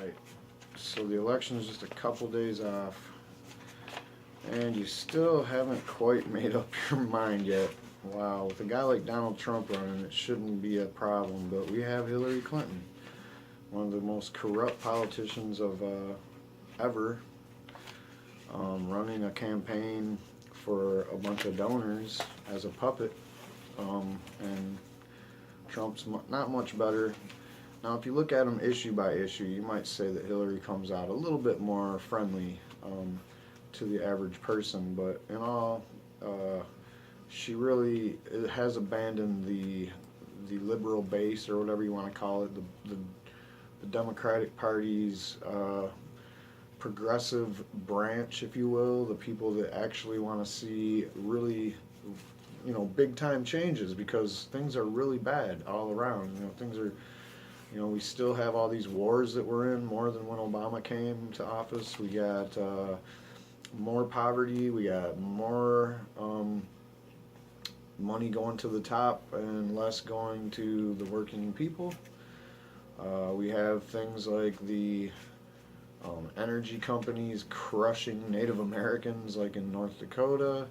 Alright, so the election is just a couple days off, and you still haven't quite made up your mind yet. Wow, with a guy like Donald Trump running, it shouldn't be a problem, but we have Hillary Clinton, one of the most corrupt politicians of ever, running a campaign for a bunch of donors as a puppet, and Trump's not much better. Now, if you look at them issue by issue, you might say that Hillary comes out a little bit more friendly to the average person, but in all, she really has abandoned the liberal base, or whatever you want to call it, the Democratic Party's progressive branch, if you will, the people that actually want to see really, big time changes, because things are really bad all around. Things are, we still have all these wars that we're in, more than when Obama came to office. We got more poverty, we got more money going to the top and less going to the working people. We have things like the energy companies crushing Native Americans, like in North Dakota.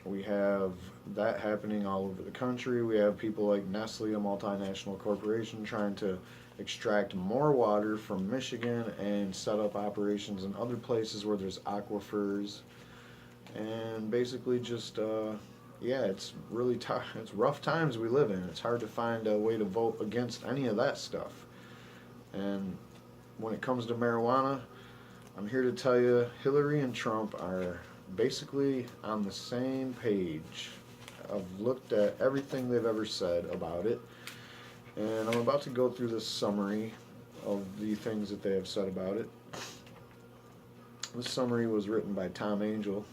We have that happening all over the country. We have people like Nestle, a multinational corporation, trying to extract more water from Michigan and set up operations in other places where there's aquifers. And basically just, it's really tough. It's rough times we live in. It's hard to find a way to vote against any of that stuff. And when it comes to marijuana, I'm here to tell you, Hillary and Trump are basically on the same page. I've looked at everything they've ever said about it, and I'm about to go through this summary of the things that they have said about it. This summary was written by Tom Angell.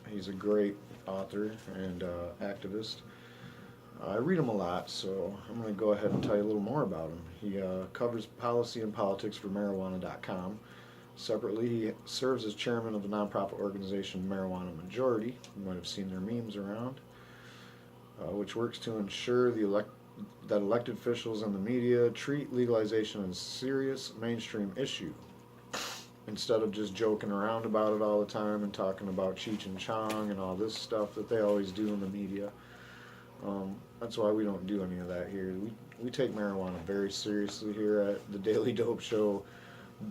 He's a great author and activist. I read him a lot, so I'm going to go ahead and tell you a little more about him. He covers policy and politics for marijuana.com. Separately, he serves as chairman of the nonprofit organization Marijuana Majority. You might have seen their memes around, which works to ensure that elected officials and the media treat legalization as a serious mainstream issue, instead of just joking around about it all the time and talking about Cheech and Chong and all this stuff that they always do in the media. That's why we don't do any of that here. We take marijuana very seriously here at the Daily Dope Show,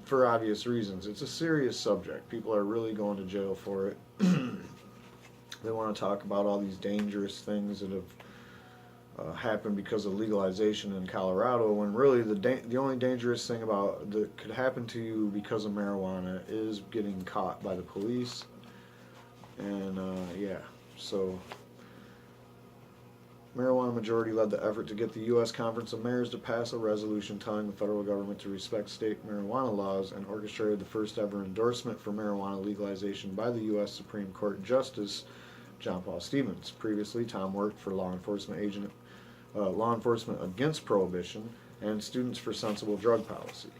for obvious reasons. It's a serious subject. People are really going to jail for it. They want to talk about all these dangerous things that have happened because of legalization in Colorado, when really the only dangerous thing that could happen to you because of marijuana is getting caught by the police. And so Marijuana Majority led the effort to get the U.S. Conference of Mayors to pass a resolution telling the federal government to respect state marijuana laws, and orchestrated the first ever endorsement for marijuana legalization by the U.S. Supreme Court Justice John Paul Stevens. Previously, Tom worked for law enforcement against prohibition and Students for Sensible Drug Policy.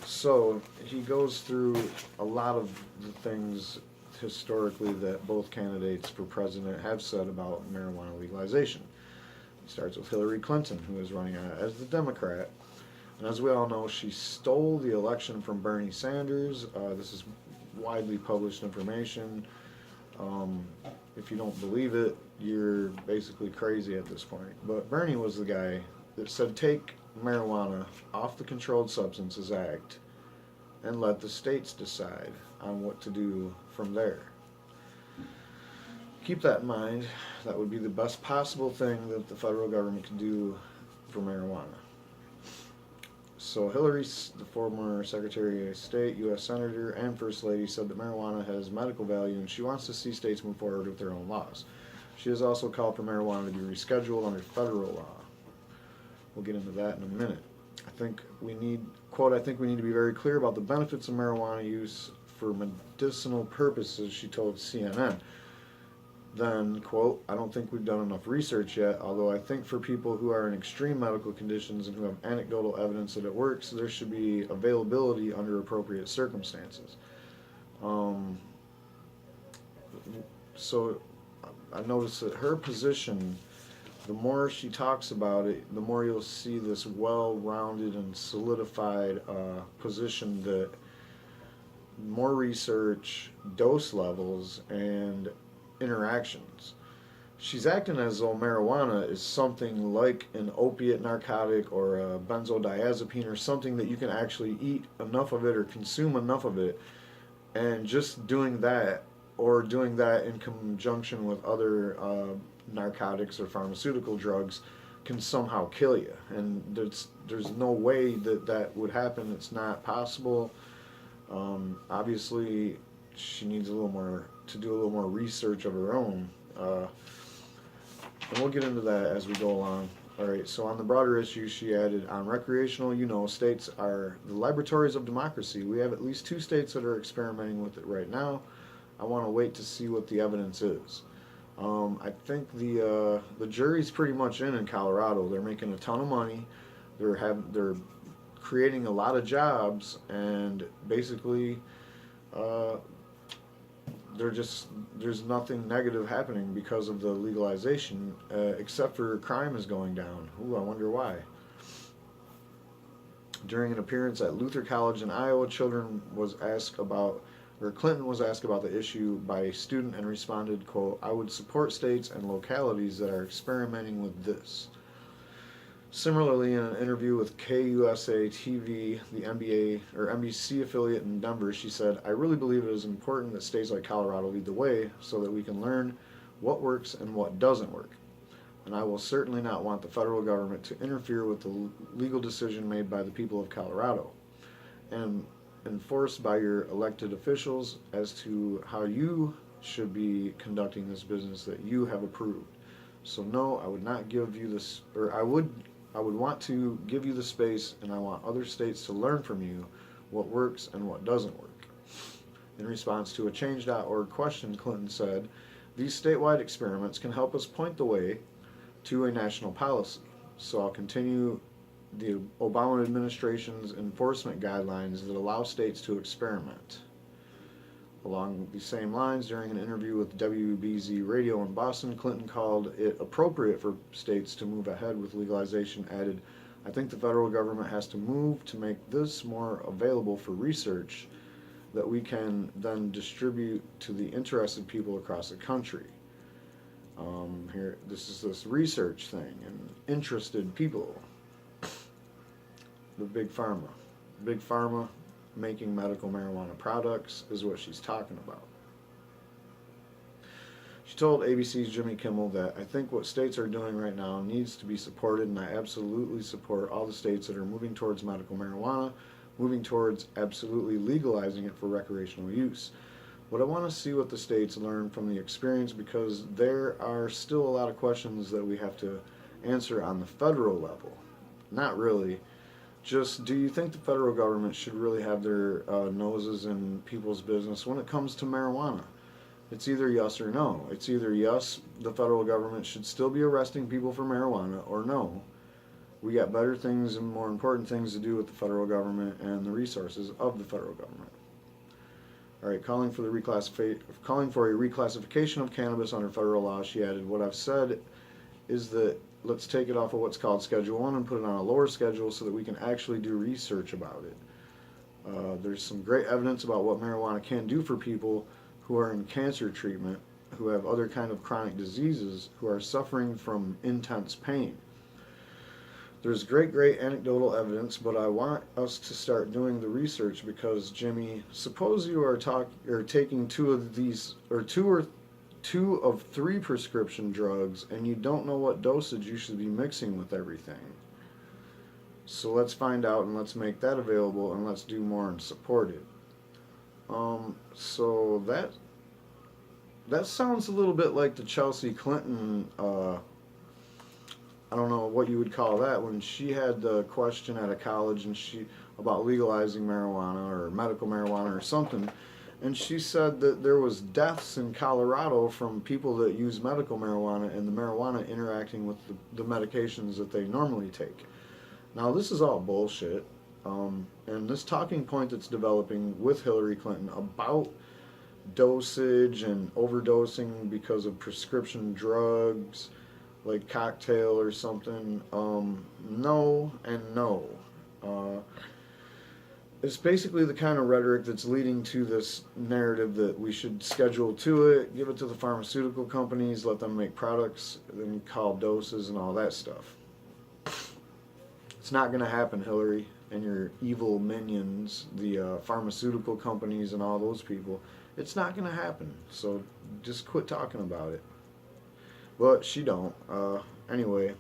So he goes through a lot of the things historically that both candidates for president have said about marijuana legalization. It starts with Hillary Clinton, who is running as the Democrat. And as we all know, she stole the election from Bernie Sanders. This is widely published information. If you don't believe it, you're basically crazy at this point. But Bernie was the guy that said, take marijuana off the Controlled Substances Act and let the states decide on what to do from there. Keep that in mind. That would be the best possible thing that the federal government could do for marijuana. So Hillary, the former Secretary of State, U.S. Senator, and First Lady, said that marijuana has medical value and she wants to see states move forward with their own laws. She has also called for marijuana to be rescheduled under federal law. We'll get into that in a minute. I think we need to be very clear about the benefits of marijuana use for medicinal purposes, she told CNN. Then, quote, I don't think we've done enough research yet, although I think for people who are in extreme medical conditions and who have anecdotal evidence that it works, there should be availability under appropriate circumstances. So I noticed that her position the more she talks about it, the more you'll see this well-rounded and solidified position that more research, dose levels, and interactions. She's acting as though marijuana is something like an opiate narcotic or a benzodiazepine or something that you can actually eat enough of it or consume enough of it, and just doing that or doing that in conjunction with other narcotics or pharmaceutical drugs can somehow kill you. And there's no way that that would happen. It's not possible. Obviously, she needs a little more to do a little more research of her own. And we'll get into that as we go along. Alright, so on the broader issue, she added, on recreational, states are the laboratories of democracy. We have at least 2 states that are experimenting with it right now. I want to wait to see what the evidence is. I think the jury's pretty much in Colorado. They're making a ton of money. They're creating a lot of jobs, and basically, there's nothing negative happening because of the legalization, except for crime is going down. Ooh, I wonder why. During an appearance at Luther College in Iowa, Clinton was asked about the issue by a student and responded, quote, "I would support states and localities that are experimenting with this." Similarly, in an interview with KUSA TV, the NBC affiliate in Denver, she said, "I really believe it is important that states like Colorado lead the way so that we can learn what works and what doesn't work. And I will certainly not want the federal government to interfere with the legal decision made by the people of Colorado and enforced by your elected officials as to how you should be conducting this business that you have approved. So no, I would not give you this, or I would want to give you the space, and I want other states to learn from you what works and what doesn't work." In response to a Change.org question, Clinton said, "These statewide experiments can help us point the way to a national policy. So I'll continue the Obama administration's enforcement guidelines that allow states to experiment." Along the same lines, during an interview with WBZ Radio in Boston, Clinton called it appropriate for states to move ahead with legalization, added, "I think the federal government has to move to make this more available for research that we can then distribute to the interested people across the country." Here, this is this research thing and interested people. The Big Pharma making medical marijuana products is what she's talking about. She told ABC's Jimmy Kimmel that, "I think what states are doing right now needs to be supported, and I absolutely support all the states that are moving towards medical marijuana, moving towards absolutely legalizing it for recreational use. But I want to see what the states learn from the experience because there are still a lot of questions that we have to answer on the federal level." Not really. Just, do you think the federal government should really have their noses in people's business when it comes to marijuana? It's either yes or no. It's either yes, the federal government should still be arresting people for marijuana, or no, we got better things and more important things to do with the federal government and the resources of the federal government. All right, calling for a reclassification of cannabis under federal law, she added, "What I've said is that let's take it off of what's called Schedule 1 and put it on a lower schedule so that we can actually do research about it. There's some great evidence about what marijuana can do for people who are in cancer treatment, who have other kind of chronic diseases, who are suffering from intense pain. There's great anecdotal evidence, but I want us to start doing the research because, Jimmy, suppose you are taking two of 3 prescription drugs and you don't know what dosage you should be mixing with everything. So let's find out and let's make that available and let's do more and support it." So that sounds a little bit like the Chelsea Clinton, I don't know what you would call that, when she had the question at a college and about legalizing marijuana or medical marijuana or something, and she said that there was deaths in Colorado from people that use medical marijuana and the marijuana interacting with the medications that they normally take. Now this is all bullshit, and this talking point that's developing with Hillary Clinton about dosage and overdosing because of prescription drugs, like cocktail or something. No and no. Uh, it's basically the kind of rhetoric that's leading to this narrative that we should schedule to it, give it to the pharmaceutical companies, let them make products, then call doses and all that stuff. It's not going to happen, Hillary, and your evil minions, the pharmaceutical companies and all those people. It's not going to happen. So just quit talking about it. But she don't. Anyway,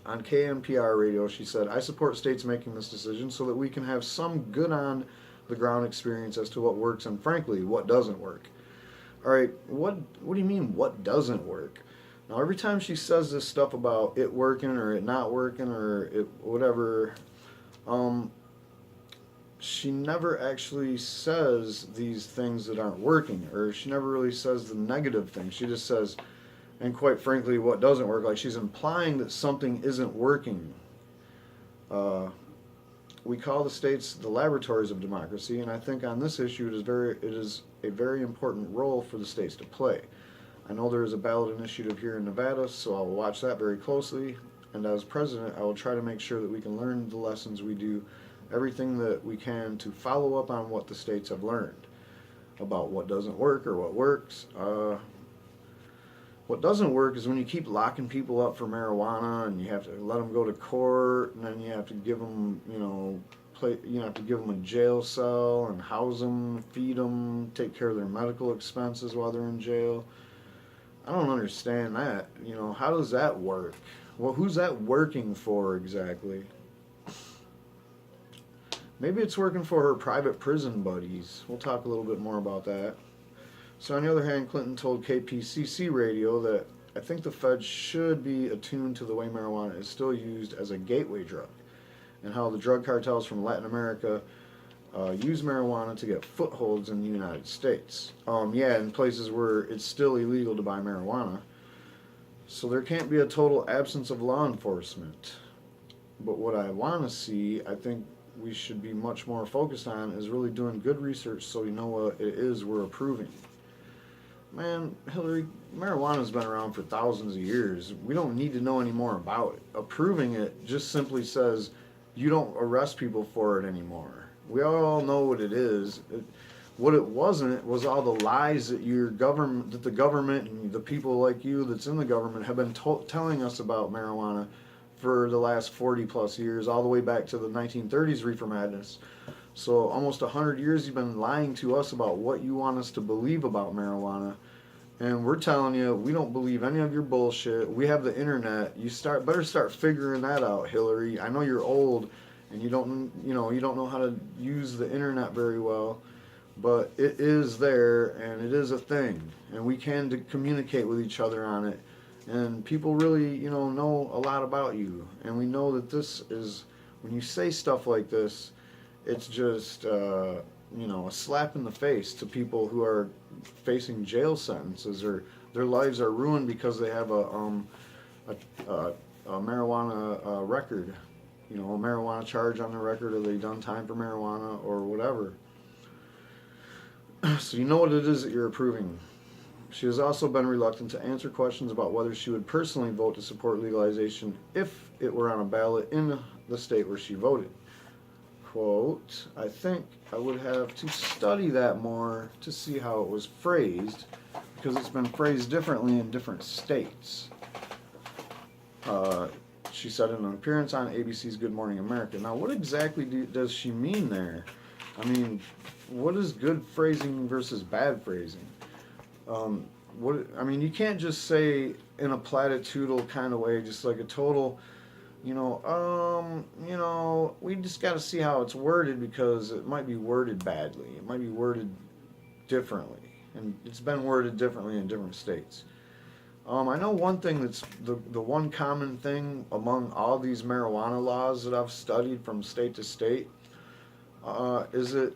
on KNPR radio, she said, I support states making this decision so that we can have some good on the ground experience as to what works and, frankly, what doesn't work. All right, what do you mean, what doesn't work? Now, every time she says this stuff about it working or it not working or it whatever, she never actually says these things that aren't working, or she never really says the negative things. She just says, and quite frankly, what doesn't work. Like she's implying that something isn't working. We call the states the laboratories of democracy, and I think on this issue it is a very important role for the states to play. I know there is a ballot initiative here in Nevada, so I will watch that very closely. And as president, I will try to make sure that we can learn the lessons we do, everything that we can to follow up on what the states have learned about what doesn't work or what works. What doesn't work is when you keep locking people up for marijuana and you have to let them go to court, and then you have to give them, you have to give them a jail cell and house them, feed them, take care of their medical expenses while they're in jail. I don't understand that. How does that work? Well, who's that working for exactly? Maybe it's working for her private prison buddies. We'll talk a little bit more about that. So on the other hand, Clinton told KPCC radio that I think the feds should be attuned to the way marijuana is still used as a gateway drug, and how the drug cartels from Latin America use marijuana to get footholds in the United States. In places where it's still illegal to buy marijuana. So there can't be a total absence of law enforcement. But what I want to see, I think we should be much more focused on, is really doing good research so we know what it is we're approving. Man, Hillary, marijuana's been around for thousands of years. We don't need to know any more about it. Approving it just simply says you don't arrest people for it anymore. We all know what it is. What it wasn't was all the lies that that the government and the people like you that's in the government have been telling us about marijuana for the last 40 plus years, all the way back to the 1930s reefer madness. So almost 100 years you've been lying to us about what you want us to believe about marijuana. And we're telling you, we don't believe any of your bullshit. We have the internet. Better start figuring that out, Hillary. I know you're old and you don't know how to use the internet very well, but it is there and it is a thing, and we can communicate with each other on it. And people really, know a lot about you. And we know that this is, when you say stuff like this, it's just, a slap in the face to people who are facing jail sentences, or their lives are ruined because they have a marijuana record, a marijuana charge on their record, or they've done time for marijuana or whatever. So you know what it is that you're approving. She has also been reluctant to answer questions about whether she would personally vote to support legalization if it were on a ballot in the state where she voted. Quote, I think I would have to study that more to see how it was phrased, because it's been phrased differently in different states. She said in an appearance on ABC's Good Morning America. Now, what exactly does she mean there? I mean, what is good phrasing versus bad phrasing? You can't just say in a platitudinal kind of way, just like a total, we just got to see how it's worded, because it might be worded badly. It might be worded differently, and it's been worded differently in different states. I know one thing that's the one common thing among all these marijuana laws that I've studied from state to state is that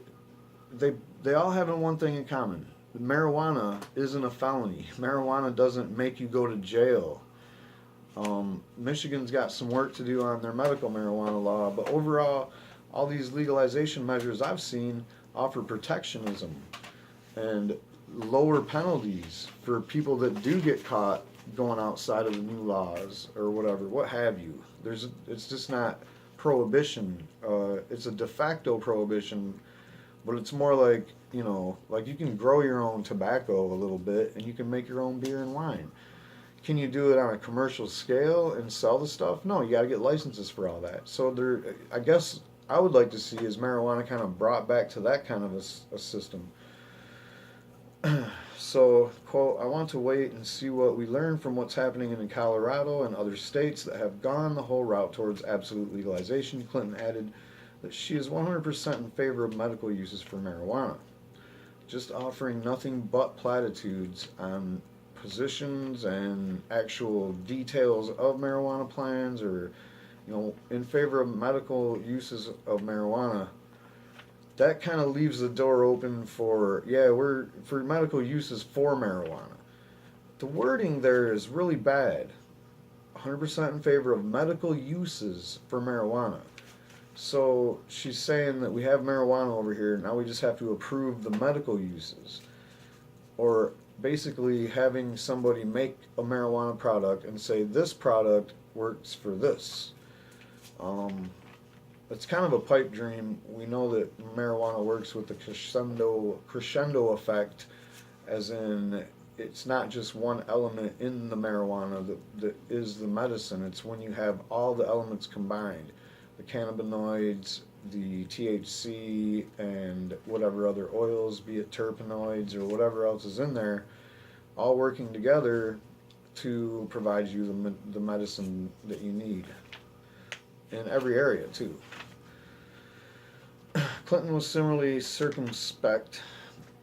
they all have one thing in common. Marijuana isn't a felony. Marijuana doesn't make you go to jail. Michigan's got some work to do on their medical marijuana law, but overall, all these legalization measures I've seen offer protectionism and lower penalties for people that do get caught going outside of the new laws or whatever, what have you. It's just not prohibition. It's a de facto prohibition, but it's more like, like you can grow your own tobacco a little bit and you can make your own beer and wine. Can you do it on a commercial scale and sell the stuff? No, you got to get licenses for all that. So I guess I would like to see is marijuana kind of brought back to that kind of a system. So, quote, I want to wait and see what we learn from what's happening in Colorado and other states that have gone the whole route towards absolute legalization. Clinton added that she is 100% in favor of medical uses for marijuana, just offering nothing but platitudes on positions and actual details of marijuana plans, or in favor of medical uses of marijuana. That kind of leaves the door open for, yeah, we're for medical uses for marijuana. The wording there is really bad. 100% in favor of medical uses for marijuana. So she's saying that we have marijuana over here, now we just have to approve the medical uses. Or basically having somebody make a marijuana product and say this product works for this. It's kind of a pipe dream. We know that marijuana works with the crescendo effect, as in it's not just one element in the marijuana that is the medicine. It's when you have all the elements combined, the cannabinoids, the THC, and whatever other oils, be it terpenoids or whatever else is in there, all working together to provide you the medicine that you need in every area too. Clinton was similarly circumspect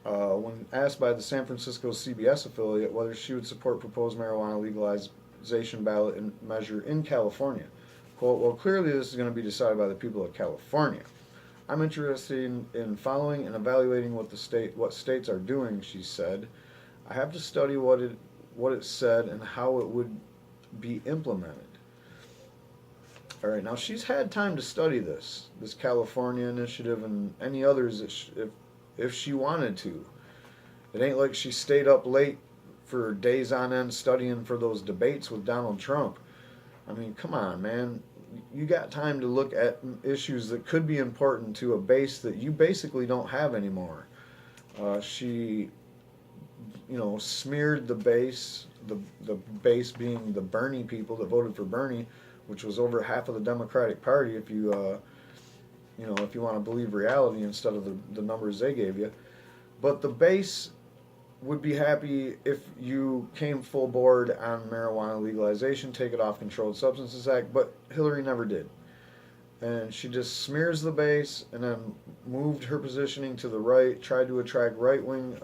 when asked by the San Francisco CBS affiliate whether she would support proposed marijuana legalization ballot measure in California. Quote, well, clearly this is going to be decided by the people of California. I'm interested in following and evaluating what states are doing, she said. I have to study what it said and how it would be implemented. All right, now she's had time to study this California initiative and any others that if she wanted to. It ain't like she stayed up late for days on end studying for those debates with Donald Trump. I mean, come on, man. You got time to look at issues that could be important to a base that you basically don't have anymore. She, smeared the base, the base being the Bernie people that voted for Bernie, which was over half of the Democratic Party, if you want to believe reality instead of the numbers they gave you. But the base would be happy if you came full board on marijuana legalization, take it off Controlled Substances Act, but Hillary never did. And she just smears the base and then moved her positioning to the right, tried to attract right-wing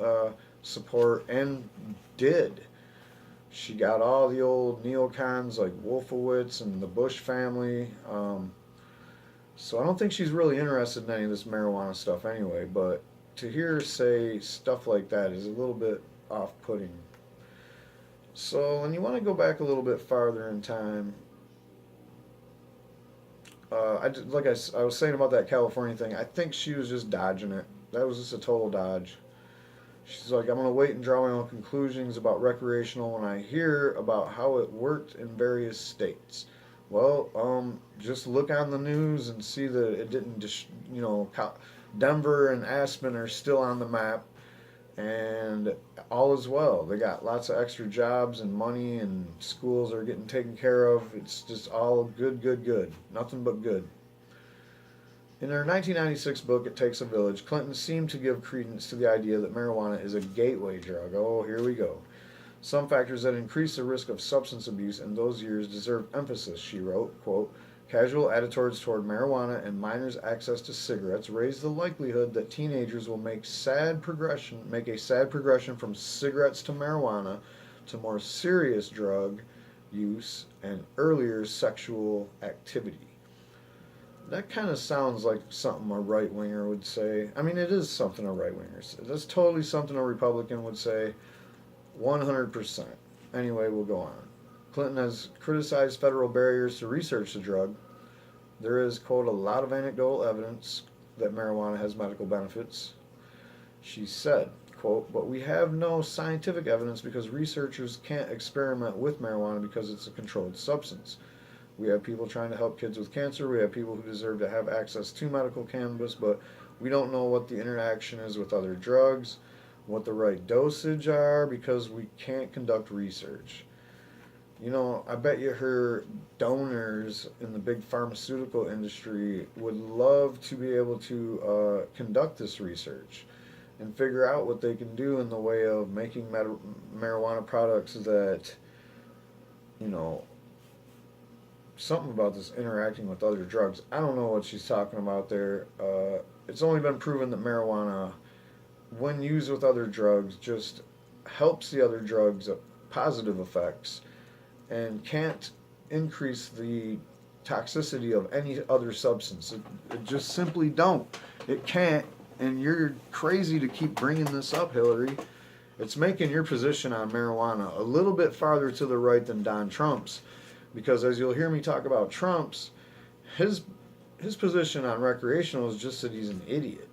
support, and did. She got all the old neocons like Wolfowitz and the Bush family. So I don't think she's really interested in any of this marijuana stuff anyway, but to hear her say stuff like that is a little bit off-putting. So when you want to go back a little bit farther in time, I was saying about that California thing, I think she was just dodging it. That was just a total dodge. She's like, I'm going to wait and draw my own conclusions about recreational when I hear about how it worked in various states. Well, just look on the news and see that it didn't, Denver and Aspen are still on the map, and all is well. They got lots of extra jobs and money, and schools are getting taken care of. It's just all good, good, good. Nothing but good. In her 1996 book, It Takes a Village, Clinton seemed to give credence to the idea that marijuana is a gateway drug. Oh, here we go. Some factors that increase the risk of substance abuse in those years deserve emphasis, she wrote. Quote, casual attitudes toward marijuana and minors' access to cigarettes raise the likelihood that teenagers will make a sad progression from cigarettes to marijuana to more serious drug use and earlier sexual activity. That kind of sounds like something a right-winger would say. I mean, it is something a right-winger says. That's totally something a Republican would say, 100%. Anyway, we'll go on. Clinton has criticized federal barriers to research the drug. There is, quote, a lot of anecdotal evidence that marijuana has medical benefits. She said, quote, but we have no scientific evidence because researchers can't experiment with marijuana because it's a controlled substance. We have people trying to help kids with cancer. We have people who deserve to have access to medical cannabis, but we don't know what the interaction is with other drugs, what the right dosage are, because we can't conduct research. You know, I bet you her donors in the big pharmaceutical industry would love to be able to conduct this research and figure out what they can do in the way of making marijuana products that, you know, something about this interacting with other drugs. I don't know what she's talking about there. It's only been proven that marijuana, when used with other drugs, just helps the other drugs' positive effects and can't increase the toxicity of any other substance. It just simply don't. It can't. And you're crazy to keep bringing this up, Hillary. It's making your position on marijuana a little bit farther to the right than Don Trump's, because as you'll hear me talk about Trump's, his position on recreational is just that he's an idiot.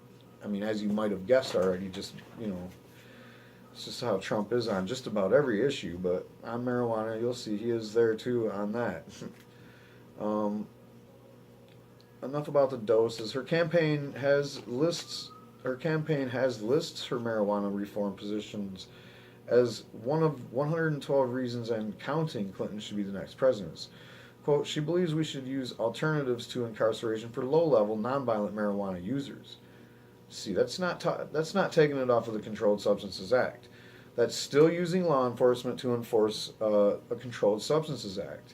I mean, as you might have guessed already, just, you know, it's just how Trump is on just about every issue, but on marijuana, you'll see he is there too on that. Enough about the doses. Her campaign has lists her marijuana reform positions as one of 112 reasons and counting Clinton should be the next president. Quote, she believes we should use alternatives to incarceration for low-level, nonviolent marijuana users. See, that's not taking it off of the Controlled Substances Act. That's still using law enforcement to enforce a Controlled Substances Act.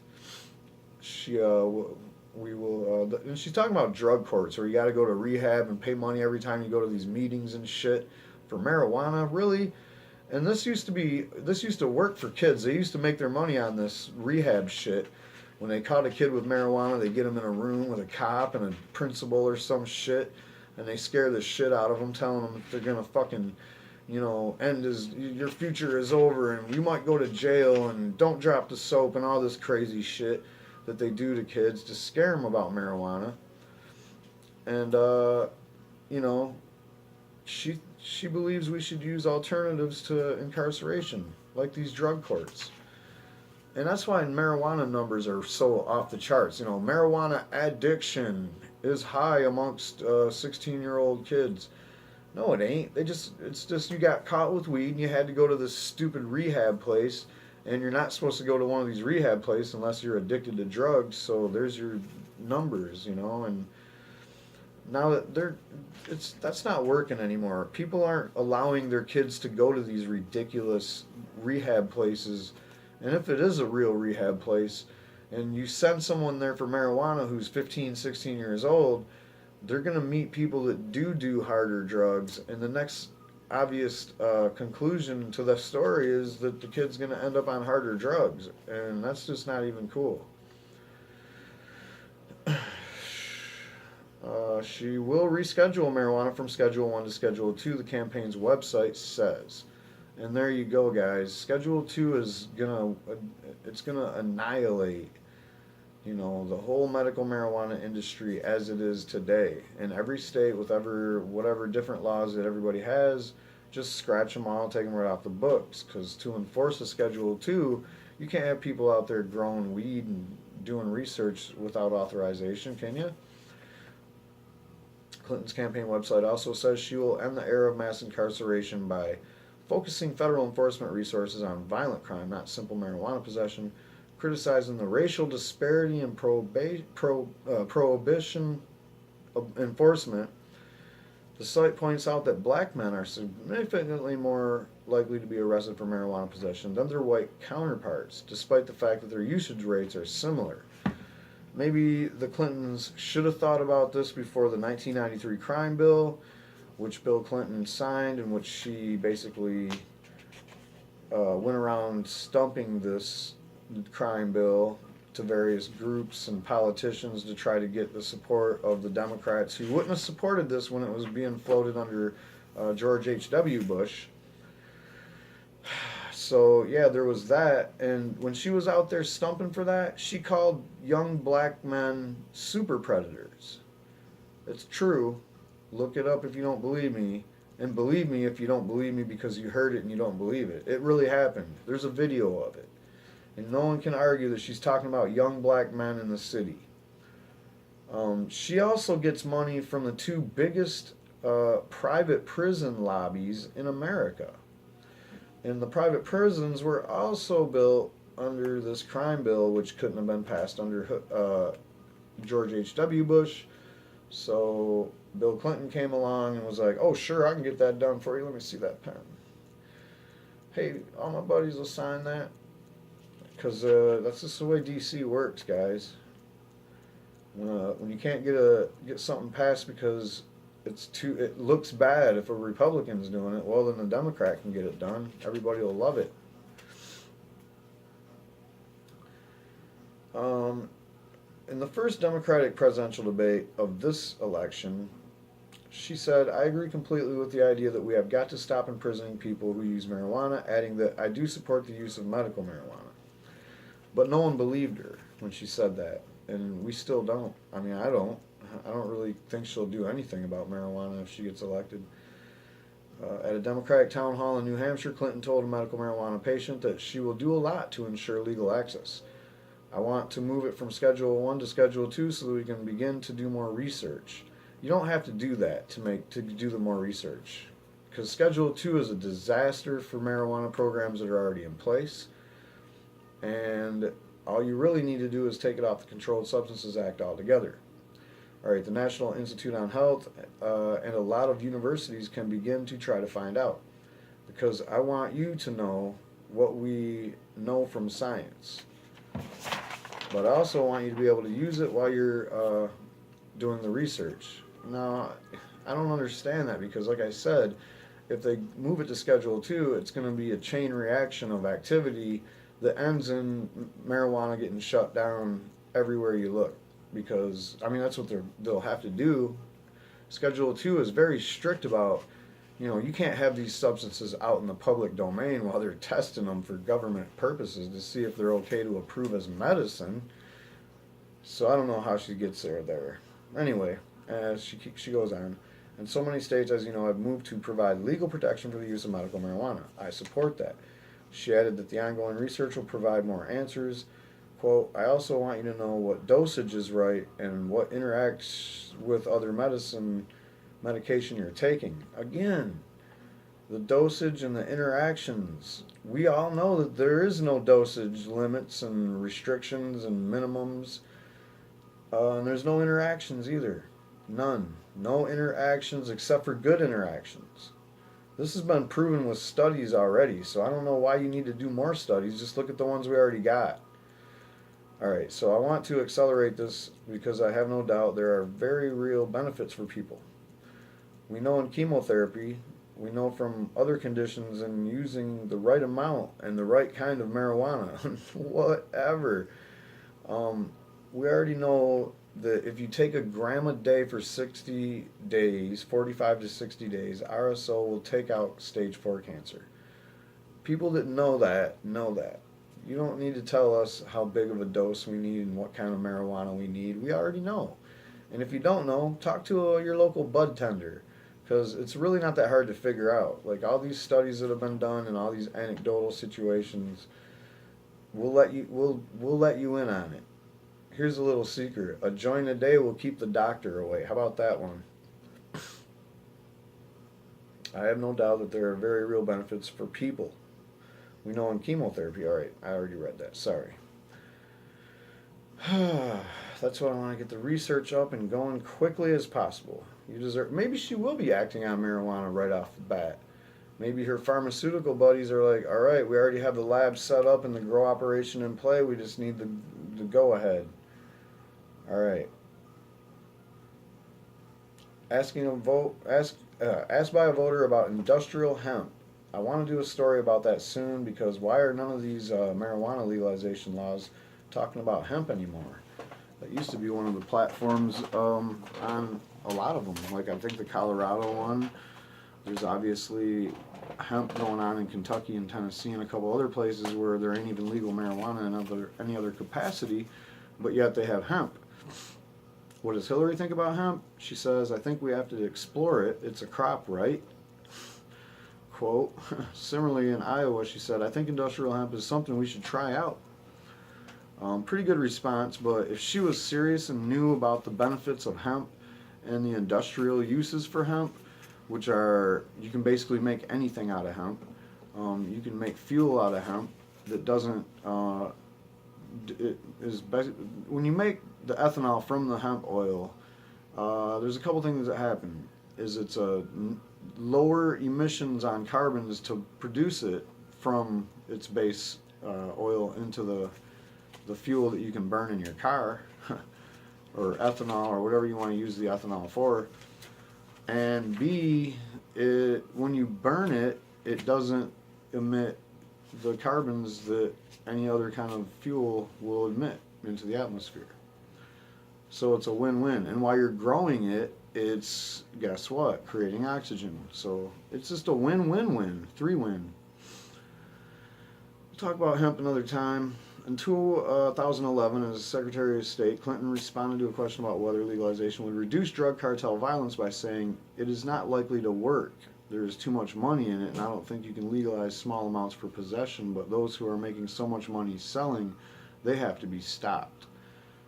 And she's talking about drug courts, where you got to go to rehab and pay money every time you go to these meetings and shit for marijuana. Really? And this used to work for kids. They used to make their money on this rehab shit. When they caught a kid with marijuana, they get him in a room with a cop and a principal or some shit, and they scare the shit out of them, telling them that they're gonna fucking, you know, your future is over and you might go to jail and don't drop the soap and all this crazy shit that they do to kids to scare them about marijuana. And you know, she believes we should use alternatives to incarceration, like these drug courts. And that's why marijuana numbers are so off the charts. You know, marijuana addiction is high amongst 16-year-old kids. No, it ain't. It's just you got caught with weed and you had to go to this stupid rehab place, and you're not supposed to go to one of these rehab places unless you're addicted to drugs. So there's your numbers, you know. And now that that's not working anymore. People aren't allowing their kids to go to these ridiculous rehab places. And if it is a real rehab place, and you send someone there for marijuana who's 15, 16 years old, they're going to meet people that do harder drugs. And the next obvious conclusion to the story is that the kid's going to end up on harder drugs. And that's just not even cool. She will reschedule marijuana from Schedule 1 to Schedule 2, the campaign's website says. And there you go, guys. Schedule 2 is gonna annihilate, you know, the whole medical marijuana industry as it is today. In every state, with whatever different laws that everybody has, just scratch them all, take them right off the books. Because to enforce a Schedule 2, you can't have people out there growing weed and doing research without authorization, can you? Clinton's campaign website also says she will end the era of mass incarceration by focusing federal enforcement resources on violent crime, not simple marijuana possession, criticizing the racial disparity in prohibition enforcement. The site points out that black men are significantly more likely to be arrested for marijuana possession than their white counterparts, despite the fact that their usage rates are similar. Maybe the Clintons should have thought about this before the 1993 crime bill, which Bill Clinton signed, in which she basically went around stumping this crime bill to various groups and politicians to try to get the support of the Democrats who wouldn't have supported this when it was being floated under George H.W. Bush. So, yeah, there was that. And when she was out there stumping for that, she called young black men super predators. It's true. Look it up if you don't believe me. And believe me if you don't believe me because you heard it and you don't believe it. It really happened. There's a video of it. And no one can argue that she's talking about young black men in the city. She also gets money from the two biggest private prison lobbies in America. And the private prisons were also built under this crime bill, which couldn't have been passed under George H.W. Bush. So Bill Clinton came along and was like, oh, sure, I can get that done for you. Let me see that pen. Hey, all my buddies will sign that. Because that's just the way D.C. works, guys. When you can't get something passed because it looks bad if a Republican's doing it, well, then the Democrat can get it done. Everybody will love it. In the first Democratic presidential debate of this election, she said, I agree completely with the idea that we have got to stop imprisoning people who use marijuana, adding that I do support the use of medical marijuana. But no one believed her when she said that, and we still don't. I mean, I don't really think she'll do anything about marijuana if she gets elected. At a Democratic town hall in New Hampshire, Clinton told a medical marijuana patient that she will do a lot to ensure legal access. I want to move it from Schedule 1 to Schedule 2 so that we can begin to do more research. You don't have to do that to do the more research, because Schedule 2 is a disaster for marijuana programs that are already in place, and all you really need to do is take it off the Controlled Substances Act altogether. All right, the National Institute on Health and a lot of universities can begin to try to find out, because I want you to know what we know from science. But I also want you to be able to use it while you're doing the research. Now, I don't understand that because, like I said, if they move it to Schedule 2, it's going to be a chain reaction of activity that ends in marijuana getting shut down everywhere you look. Because, I mean, that's what they'll have to do. Schedule 2 is very strict about, you can't have these substances out in the public domain while they're testing them for government purposes to see if they're okay to approve as medicine. So I don't know how she gets there. Anyway, as she goes on, and so many states, as you know, have moved to provide legal protection for the use of medical marijuana. I support that. She added that the ongoing research will provide more answers. Quote, I also want you to know what dosage is right and what interacts with other medication you're taking. Again, the dosage and the interactions. We all know that there is no dosage limits and restrictions and minimums. And there's no interactions either. None. No interactions except for good interactions. This has been proven with studies already, so I don't know why you need to do more studies. Just look at the ones we already got. Alright, so I want to accelerate this because I have no doubt there are very real benefits for people. We know in chemotherapy, we know from other conditions and using the right amount and the right kind of marijuana, whatever. We already know that if you take a gram a day for 60 days, 45 to 60 days, RSO will take out stage 4 cancer. People that know that, know that. You don't need to tell us how big of a dose we need and what kind of marijuana we need. We already know. And if you don't know, talk to your local bud tender, because it's really not that hard to figure out. Like all these studies that have been done and all these anecdotal situations, we'll let you in on it. Here's a little secret. A joint a day will keep the doctor away. How about that one? I have no doubt that there are very real benefits for people. We know in chemotherapy. All right, I already read that. Sorry. That's what I want to get the research up and going quickly as possible. You deserve. Maybe she will be acting on marijuana right off the bat. Maybe her pharmaceutical buddies are like, all right, we already have the lab set up and the grow operation in play. We just need the go ahead. All right. Asked by a voter about industrial hemp. I want to do a story about that soon because why are none of these marijuana legalization laws talking about hemp anymore? That used to be one of the platforms on a lot of them. Like I think the Colorado one. There's obviously hemp going on in Kentucky and Tennessee and a couple other places where there ain't even legal marijuana in any other capacity, but yet they have hemp. What does Hillary think about hemp? She says, I think we have to explore it. It's a crop, right? quote, similarly in Iowa, she said, I think industrial hemp is something we should try out. Pretty good response, but if she was serious and knew about the benefits of hemp and the industrial uses for hemp, which are, you can basically make anything out of hemp. You can make fuel out of hemp that doesn't, when you make the ethanol from the hemp oil, there's a couple things that happen. It's a lower emissions on carbons to produce it from its base oil into the fuel that you can burn in your car, or ethanol, or whatever you want to use the ethanol for. And B, when you burn it, it doesn't emit the carbons that any other kind of fuel will emit into the atmosphere. So it's a win-win. And while you're growing it, it's, guess what, creating oxygen. So it's just a win-win-win, 3-win. We'll talk about hemp another time. In 2011, as Secretary of State, Clinton responded to a question about whether legalization would reduce drug cartel violence by saying, it is not likely to work. There is too much money in it, and I don't think you can legalize small amounts for possession, but those who are making so much money selling, they have to be stopped.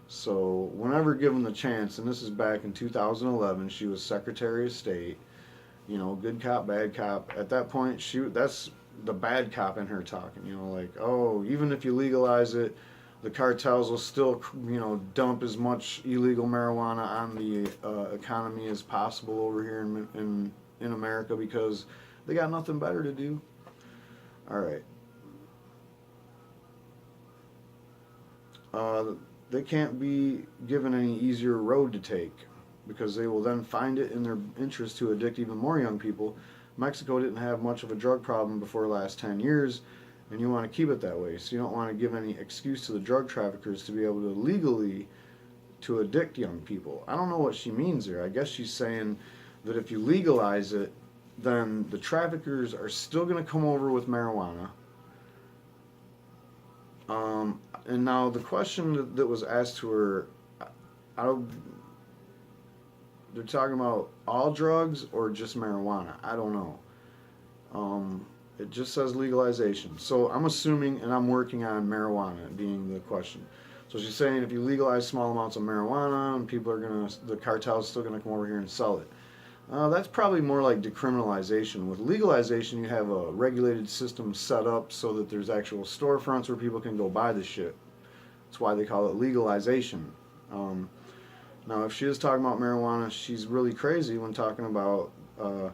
So whenever given the chance, and this is back in 2011, she was Secretary of State, you know, good cop, bad cop. At that point, that's the bad cop in her talking, you know, like, oh, even if you legalize it, the cartels will still, you know, dump as much illegal marijuana on the economy as possible over here in America because they got nothing better to do. All right. They can't be given any easier road to take because they will then find it in their interest to addict even more young people. Mexico didn't have much of a drug problem before the last 10 years, and you want to keep it that way. So you don't want to give any excuse to the drug traffickers to be able to legally to addict young people. I don't know what she means there. I guess she's saying that if you legalize it, then the traffickers are still going to come over with marijuana. And now the question that was asked to her, they're talking about all drugs or just marijuana. I don't know. It just says legalization. So I'm assuming, and I'm working on marijuana being the question. So she's saying if you legalize small amounts of marijuana, and the cartel's still gonna come over here and sell it. That's probably more like decriminalization. With legalization, you have a regulated system set up so that there's actual storefronts where people can go buy the shit. That's why they call it legalization. Now, if she is talking about marijuana, she's really crazy when talking about, all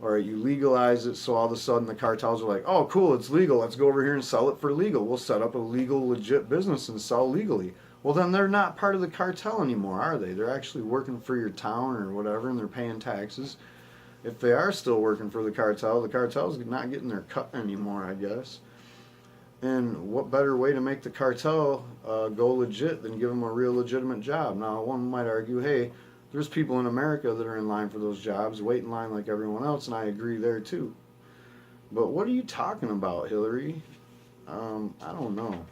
right, you legalize it, so all of a sudden the cartels are like, oh, cool, it's legal. Let's go over here and sell it for legal. We'll set up a legal, legit business and sell legally. Well, then they're not part of the cartel anymore, are they? They're actually working for your town or whatever, and they're paying taxes. If they are still working for the cartel's not getting their cut anymore, I guess. And what better way to make the cartel go legit than give them a real legitimate job? Now, one might argue, hey, there's people in America that are in line for those jobs, wait in line like everyone else, and I agree there too. But what are you talking about, Hillary? I don't know.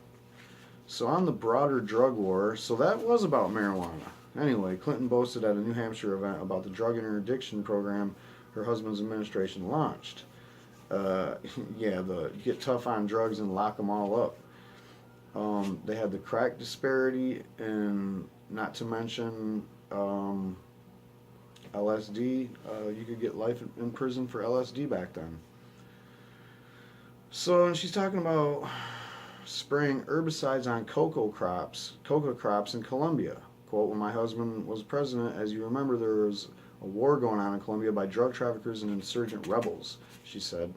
So on the broader drug war, so that was about marijuana. Anyway, Clinton boasted at a New Hampshire event about the drug interdiction program her husband's administration launched. Yeah, the get tough on drugs and lock them all up. They had the crack disparity, and not to mention LSD. You could get life in prison for LSD back then. So, and she's talking about spraying herbicides on cocoa crops in Colombia. Quote, when my husband was president, as you remember, there was a war going on in Colombia by drug traffickers and insurgent rebels, she said.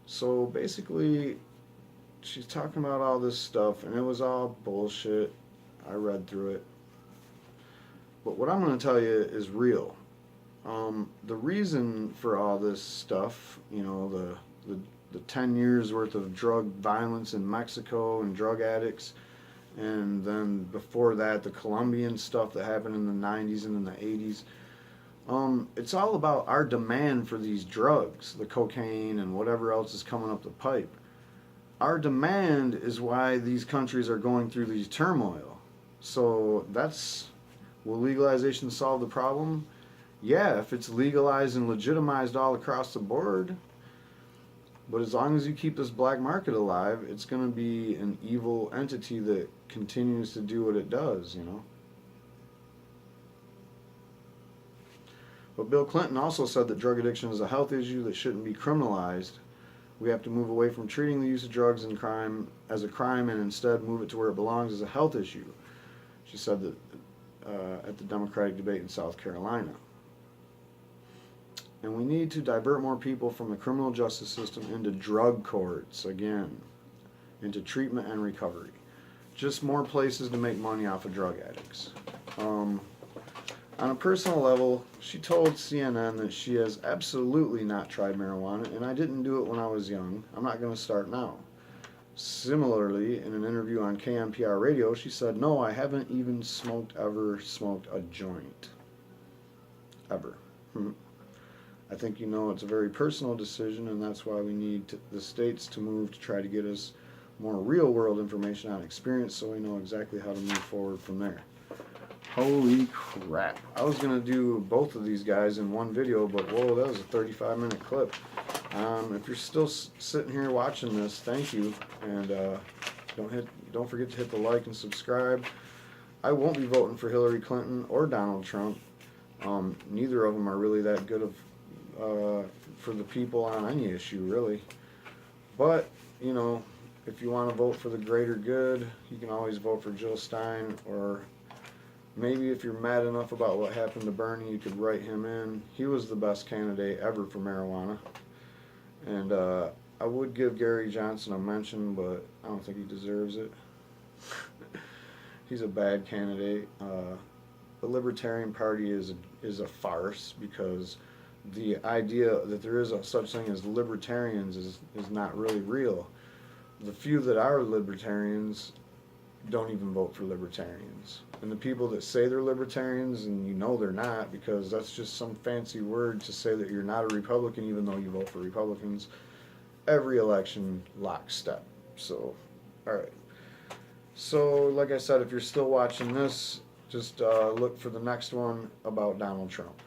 So basically, she's talking about all this stuff, and it was all bullshit. I read through it. But what I'm going to tell you is real. The reason for all this stuff, you know, the 10 years worth of drug violence in Mexico and drug addicts, and then before that the Colombian stuff that happened in the 90s and in the 80s, it's all about our demand for these drugs, the cocaine and whatever else is coming up the pipe. Our demand is why these countries are going through these turmoil. So will legalization solve the problem? Yeah, if it's legalized and legitimized all across the board. But as long as you keep this black market alive, it's going to be an evil entity that continues to do what it does, you know. But Bill Clinton also said that drug addiction is a health issue that shouldn't be criminalized. We have to move away from treating the use of drugs and crime as a crime and instead move it to where it belongs as a health issue. She said that at the Democratic debate in South Carolina. And we need to divert more people from the criminal justice system into drug courts, again, into treatment and recovery. Just more places to make money off of drug addicts. On a personal level, she told CNN that she has absolutely not tried marijuana, and I didn't do it when I was young. I'm not going to start now. Similarly, in an interview on KMPR radio, she said, no, I haven't even ever smoked a joint. Ever. I think you know it's a very personal decision, and that's why we need the states to move to try to get us more real-world information on experience so we know exactly how to move forward from there. Holy crap. I was going to do both of these guys in one video, but whoa, that was a 35-minute clip. If you're still sitting here watching this, thank you, and don't forget to hit the like and subscribe. I won't be voting for Hillary Clinton or Donald Trump. Neither of them are really that good for the people on any issue, really. But, you know, if you want to vote for the greater good, you can always vote for Jill Stein, or maybe if you're mad enough about what happened to Bernie, you could write him in. He was the best candidate ever for marijuana. And I would give Gary Johnson a mention, but I don't think he deserves it. He's a bad candidate. The Libertarian Party is a farce, because the idea that there is such thing as libertarians is not really real. The few that are libertarians don't even vote for libertarians. And the people that say they're libertarians, and you know they're not, because that's just some fancy word to say that you're not a Republican even though you vote for Republicans, every election lockstep. So, alright. So, like I said, if you're still watching this, just look for the next one about Donald Trump.